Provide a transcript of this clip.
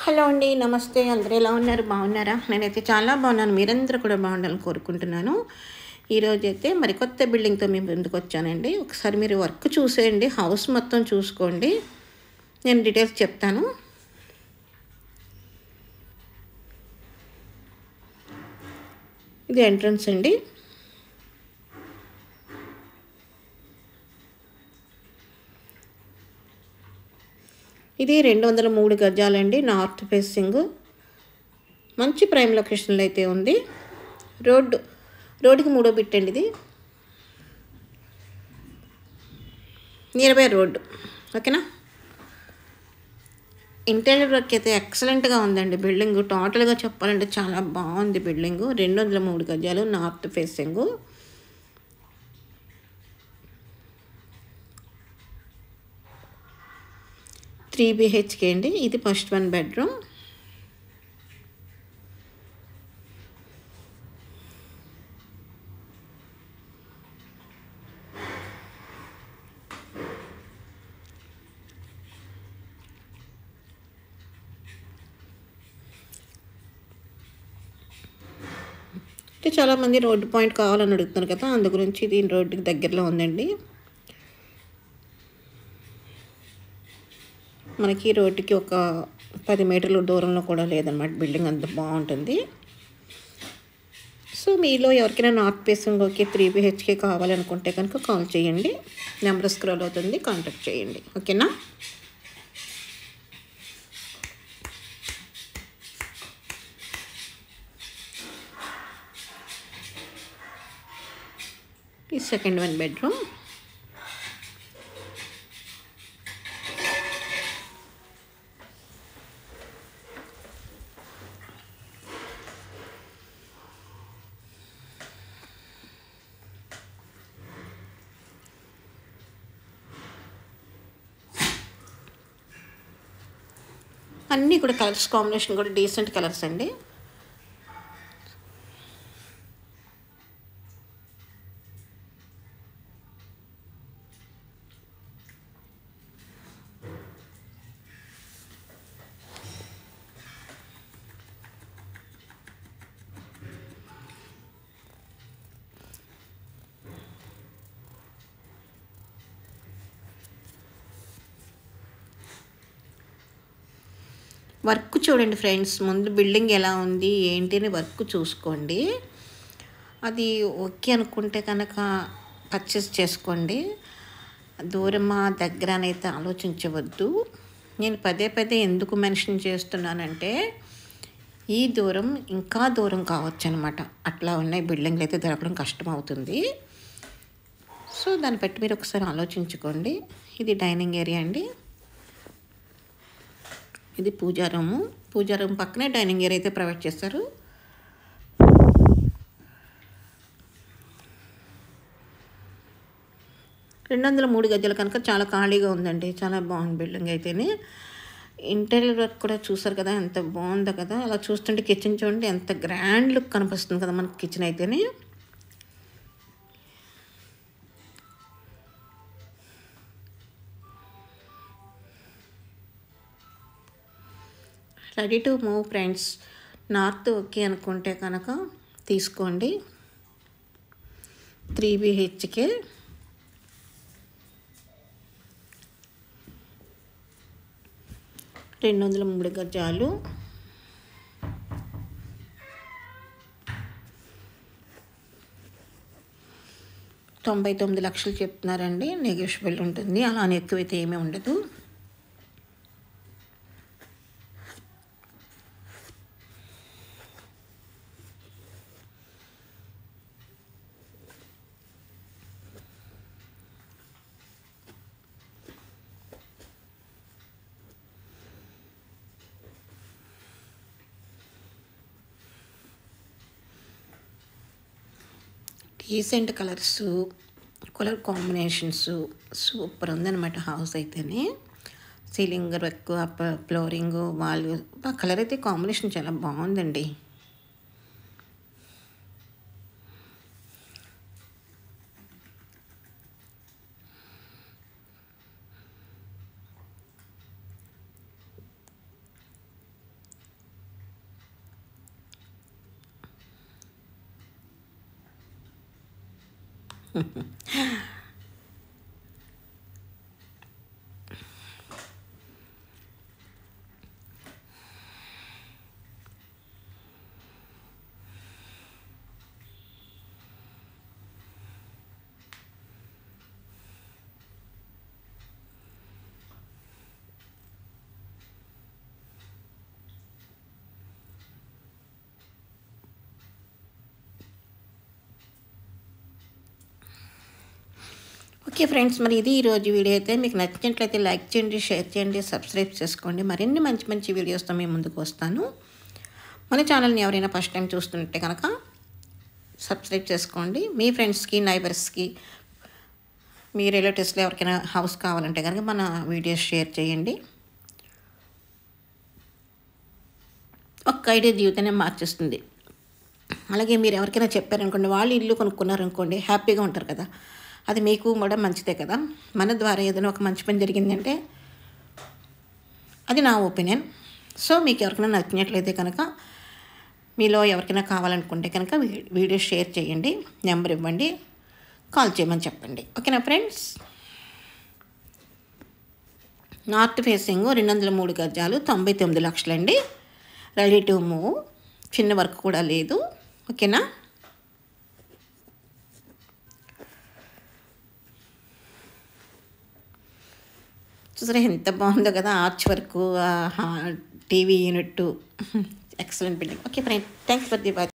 Hello అండి. నమస్తే. అందరూ ఎలా ఉన్నారు? బాగున్నారా? నేనైతే చాలా బాగున్నాను. మీరందరూ కూడా బాగుండాలని కోరుకుంటున్నాను. ఈరోజైతే మరి కొత్త బిల్డింగ్‌తో మీ ముందుకొచ్చానండి. ఒకసారి మీరు వర్క్ చూసేయండి. హౌస్ మొత్తం చూసుకోండి. నేను డీటెయిల్స్ చెప్తాను. ఇది ఎంట్రన్స్ అండి. ఇది 203 గజాలండి. North facing. మంచి ప్రైమ్ లొకేషన్‌లో అయితే ఉంది. రోడ్డుకి మూడో బిట్ అండి ఇది. Nearby road. ఓకేనా? ఇంటీరియర్ వర్క్ అయితే ఎక్సలెంట్గా ఉందండి. బిల్డింగ్ టోటల్గా చెప్పాలంటే చాలా బాగుంది. బిల్డింగు 203 గజాలు, నార్త్ ఫేసింగు. త్రీ బిహెచ్కే అండి. ఇది ఫస్ట్ 1 బెడ్రూమ్. అంటే చాలామంది రోడ్డు పాయింట్ కావాలని అడుగుతున్నారు కదా, అందు గురించి దీని రోడ్డుకి దగ్గరలో ఉందండి. మనకి రోడ్డుకి ఒక 10 మీటర్ల దూరంలో కూడా లేదన్నమాట. బిల్డింగ్ అంత బాగుంటుంది. సో మీలో ఎవరికైనా నార్త్ ఫేసింగ్ ఓకే 3 బిహెచ్కే కావాలనుకుంటే కనుక కాల్ చేయండి. నెంబర్ స్క్రోల్ అవుతుంది, కాంటాక్ట్ చేయండి. ఓకేనా? ఈ సెకండ్ 1 బెడ్రూమ్. అన్నీ కూడా కలర్స్ కాంబినేషన్ కూడా డీసెంట్ కలర్స్ అండి. వర్క్ చూడండి ఫ్రెండ్స్. ముందు బిల్డింగ్ ఎలా ఉంది ఏంటి అని వర్క్ చూసుకోండి. అది ఓకే అనుకుంటే కనుక పర్చేస్ చేసుకోండి. దూరమా దగ్గర అయితే ఆలోచించవద్దు. నేను పదే పదే ఎందుకు మెన్షన్ చేస్తున్నానంటే, ఈ దూరం ఇంకా దూరం కావచ్చు అనమాట. అట్లా ఉన్నాయి బిల్డింగ్లు అయితే దొరకడం కష్టం అవుతుంది. సో దాన్ని బట్టి మీరు ఒకసారి ఆలోచించుకోండి. ఇది డైనింగ్ ఏరియా అండి. ఇది పూజా రూమ్ పక్కనే డైనింగ్ ఏరియా అయితే ప్రొవైడ్ చేస్తారు. రెండు 203 గజాలు కనుక చాలా ఖాళీగా ఉందండి. చాలా బాగుంది బిల్డింగ్ అయితేనే. ఇంటీరియర్ వర్క్ కూడా చూసారు కదా ఎంత బాగుందో కదా. అలా చూస్తుంటే కిచెన్ చూడండి ఎంత గ్రాండ్ లుక్ కనిపిస్తుంది కదా మనకి కిచెన్ అయితేనే. Ready to move friends. North okay అనుకుంటే కనుక తీసుకోండి. 3 బిహెచ్కే. రెండు 203 గజాలు. $99,00,000 చెప్తున్నారండి. నెగోషియబుల్ ఉంటుంది. అలానే ఎక్కువైతే ఏమీ ఉండదు. డీసెంట్ కలర్ కాంబినేషన్స్ సూపర్ ఉందన్నమాట హౌస్ అయితేనే. Ceiling work, flooring, wall colour అయితే కాంబినేషన్ చాలా బాగుందండి. ఓకే ఫ్రెండ్స్, మరి ఇది ఈరోజు వీడియో అయితే మీకు నచ్చినట్లయితే లైక్ చేయండి, షేర్ చేయండి, సబ్స్క్రైబ్ చేసుకోండి. మరిన్ని మంచి మంచి వీడియోస్తో మేము ముందుకు వస్తాను. మన ఛానల్ని ఎవరైనా ఫస్ట్ టైం చూస్తుంటే కనుక సబ్స్క్రైబ్ చేసుకోండి. మీ ఫ్రెండ్స్కి, నైబర్స్కి, మీ రిలేటివ్స్లో ఎవరికైనా హౌస్ కావాలంటే కనుక మన వీడియోస్ షేర్ చేయండి. ఒక్క ఐడియా జీవితాన్ని మార్చేస్తుంది. అలాగే మీరు ఎవరికైనా చెప్పారనుకోండి, వాళ్ళు ఇల్లు కొనుక్కున్నారనుకోండి, హ్యాపీగా ఉంటారు కదా. అది మీకు కూడా మంచిదే కదా. మన ద్వారా ఏదైనా ఒక మంచి పని జరిగిందంటే అది నా ఒపీనియన్. సో మీకు ఎవరికైనా నచ్చినట్లయితే కనుక, మీలో ఎవరికైనా కావాలనుకుంటే కనుక వీడియో షేర్ చేయండి, నెంబర్ ఇవ్వండి, కాల్ చేయమని చెప్పండి. ఓకేనా ఫ్రెండ్స్. నార్త్ ఫేసింగ్ 203 గజాలు, 99 లక్షలండి. రెడీ టు మూవ్, చిన్న వర్క్ కూడా లేదు. ఓకేనా. చూసారా ఎంత బాగుందో కదా, arch work, TV unit, excellent building. Okay friend, thanks for the watch.